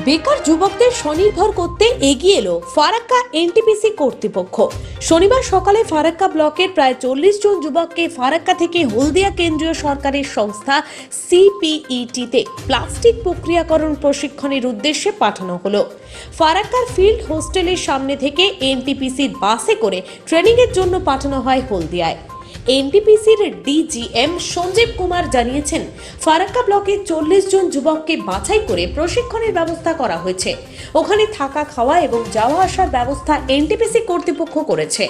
বেকার যুবকদের স্বনির্ভর করতে এগিয়ে এলো ফারাক্কা এনটিপিসি কর্তৃপক্ষ। শনিবার সকালে ফারাক্কা ব্লকের প্রায় 40 জন যুবককে ফারাক্কা থেকে হলদিয়া কেন্দ্রীয় সরকারের সংস্থা সিপিইটিতে প্লাস্টিক প্রক্রিয়াকরণ প্রশিক্ষণের উদ্দেশ্যে পাঠানো হলো। ফারাক্কার ফিল্ড হোস্টেলের সামনে থেকে এনটিপিসির বাসে করে ট্রেনিংয়ের জন্য পাঠানো হয় হলদিয়ায়। এনটিপিসির ডিজিএম সঞ্জীব কুমার জানিয়েছেন, ফারাক্কা ব্লকে 40 জন যুবককে বাছাই করে প্রশিক্ষণের ব্যবস্থা করা হয়েছে। ওখানে থাকা, খাওয়া এবং যাওয়া আসার ব্যবস্থা এনটিপিসি কর্তৃপক্ষ করেছে।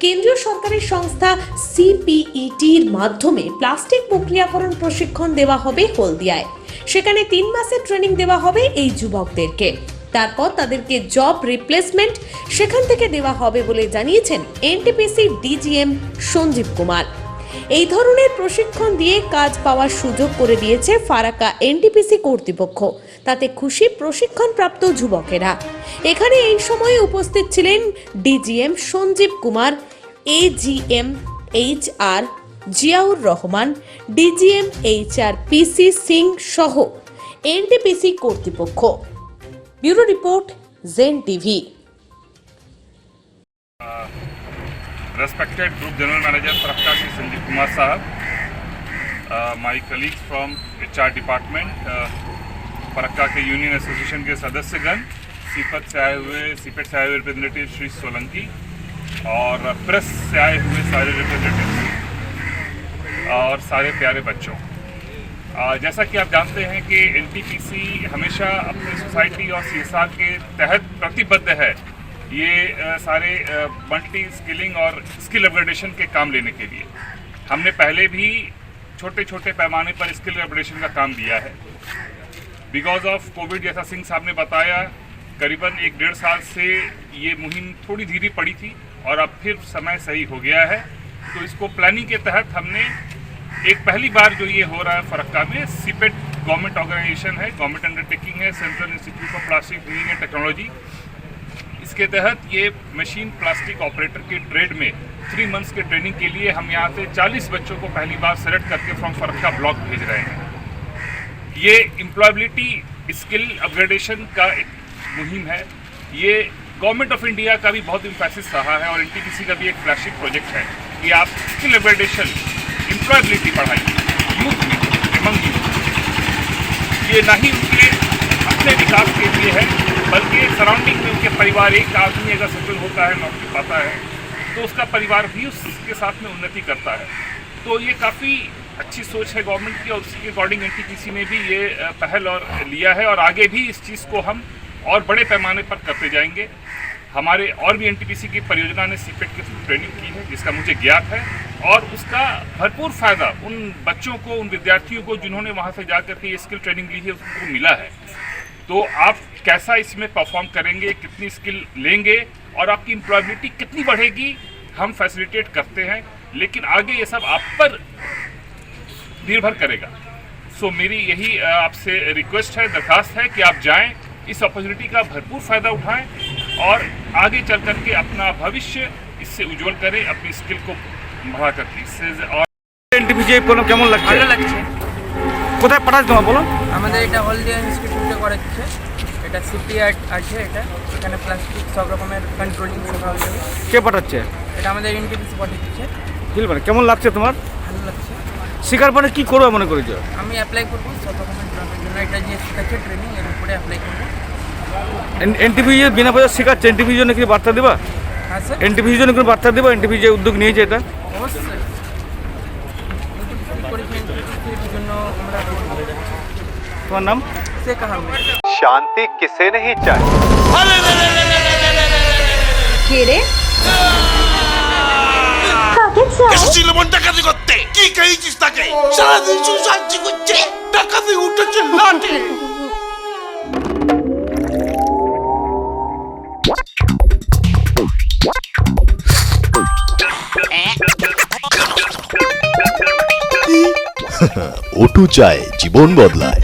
কেন্দ্রীয় সরকারের সংস্থা সিপিইটির মাধ্যমে প্লাস্টিক প্রক্রিয়াকরণ প্রশিক্ষণ দেওয়া হবে হলদিয়ায়। সেখানে 3 মাসের ট্রেনিং দেওয়া হবে এই যুবকদেরকে। তারপর তাদেরকে জব রিপ্লেসমেন্ট সেখান থেকে দেওয়া হবে বলে জানিয়েছেন এনটিপিসি ডিজিএম সঞ্জীব কুমার। এই ধরনের প্রশিক্ষণ দিয়ে কাজ পাওয়ার সুযোগ করে দিয়েছে ফারাক্কা এনটিপিসি কর্তৃপক্ষ। তাতে খুশি প্রশিক্ষণপ্রাপ্ত যুবকেরা। এখানে এই সময়ে উপস্থিত ছিলেন DGM Sanjib Kumar, AGM HR Ziaur Rahman, DGM HR PC Singh সহ এনটিপিসি কর্তৃপক্ষ। Bureau report Zen TV. Respected Group General Manager Farakka Shri Sanjeev Kumar Sahab, my colleagues from HR Department, Farakka के यूनियन एसोसिएशन के सदस्यगण, सीपत से आए हुए रिप्रेजेंटेटिव श्री सोलंकी और प्रेस से आए हुए सारे रिप्रेजेंटेटिव और सारे प्यारे बच्चों, जैसा कि आप जानते हैं कि एनटीपीसी हमेशा अपनी सोसाइटी और सीएसआर के तहत प्रतिबद्ध है ये सारे मल्टी स्किलिंग और स्किल अपग्रेडेशन के काम लेने के लिए। हमने पहले भी छोटे छोटे पैमाने पर स्किल अपग्रेडेशन का काम दिया है। बिकॉज ऑफ कोविड, जैसा सिंह साहब ने बताया, करीबन 1-1.5 साल से ये मुहिम थोड़ी धीरे पड़ी थी और अब फिर समय सही हो गया है। तो इसको प्लानिंग के तहत हमने एक पहली बार जो ये हो रहा है फरक्का में, सीपेट गवर्नमेंट ऑर्गेनाइजेशन है, गवर्नमेंट अंडरटेकिंग है, central institute for plastic engineering and technology. इसके तहत ये मशीन प्लास्टिक ऑपरेटर के ट्रेड में 3 मंथ्स के ट्रेनिंग के लिए हम यहाँ से 40 बच्चों को पहली बार सेलेक्ट करके फ्रॉम फरक्का ब्लॉक भेज रहे हैं। ये एम्प्लॉयबिलिटी स्किल अपग्रेडेशन का एक मुहिम है। ये गवर्नमेंट ऑफ इंडिया का भी बहुत इम्फेसिस रहा है और एनटीपीसी का भी एक फ्लैगशिप प्रोजेक्ट है कि आप स्किल अपग्रेडेशन, एम्प्लॉयबिलिटी बढ़ाइए यूथ में, एमंग यूथ। ये ना ही उनके अपने विकास के लिए है, बल्कि सराउंडिंग में उनके परिवार, एक आदमी अगर सफल होता है, नौकरी पाता है, तो उसका परिवार भी उसके साथ में उन्नति करता है। तो ये काफ़ी अच्छी सोच है गवर्नमेंट की और उसके अकॉर्डिंग एनटीपीसी ने भी ये पहल और लिया है और आगे भी इस चीज़ को हम और बड़े पैमाने पर करते जाएंगे। हमारे और भी एनटीपीसी की परियोजना ने सीपेट के थ्रू ट्रेनिंग की है, जिसका मुझे ज्ञात है, और उसका भरपूर फ़ायदा उन बच्चों को, उन विद्यार्थियों को जिन्होंने वहाँ से जाकर के ये स्किल ट्रेनिंग ली है, उसको मिला है। तो आप कैसा इसमें परफॉर्म करेंगे, कितनी स्किल लेंगे और आपकी एम्प्लॉयबिलिटी कितनी बढ़ेगी, हम फैसिलिटेट करते हैं, लेकिन आगे ये सब आप पर निर्भर करेगा। सो मेरी यही आपसे रिक्वेस्ट है, दरखास्त है कि आप जाएं, इस अपॉर्चुनिटी का भरपूर फ़ायदा उठाएं और आगे चल करके अपना भविष्य इससे उज्जवल करें, अपनी स्किल को बढ़ा करके इससे। और এনটিপিসি কোনো কেমন লাগছে? ভালো লাগছে। কোথায় পাঠাচ্ছ তোমার বলো? আমাদের এটা হলদিয়া ইনস্টিটিউটে করাচ্ছে, এটা সিপিআর আছে, এটা এখানে প্লাস্টিক সব রকমের কন্ট্রোলিং শেখা হয়ে যাবে। কে পাঠাচ্ছে? এটা আমাদের এনটিপিসি পাঠিয়েছে। দিলবারে কেমন লাগছে তোমার? ভালো লাগছে। শেখার পরে কি করবে মনে করেছো? আমি অ্যাপ্লাই করবো সব রকমের জবের জন্য। এটা যে শেখাচ্ছে ট্রেনিং, এর উপরে অ্যাপ্লাই করবো। এনটিপিসি বিনা পয়সা শেখাচ্ছে, এনটিপিসির জন্য কি বার্তা দেবা? হ্যাঁ স্যার, এনটিপিসির জন্য কোনো বার্তা দেবা? এনটিপিসি যে উদ্যোগ নিয়েছে এটা অবশ্যই করেছি, এনটিপিসির জন্য আমরা তোমার নাম? শেখ আহমেদ। शांति किसे नहीं चाहिए। কে রে? এসেছিল মন ডাকাতি করতে। কি খেয়েছিস তাকে? সারাদিন শুধু শান্তি করছে, ডাকাতি উঠেছে লাঠি। ওটু চায় জীবন বদলায়।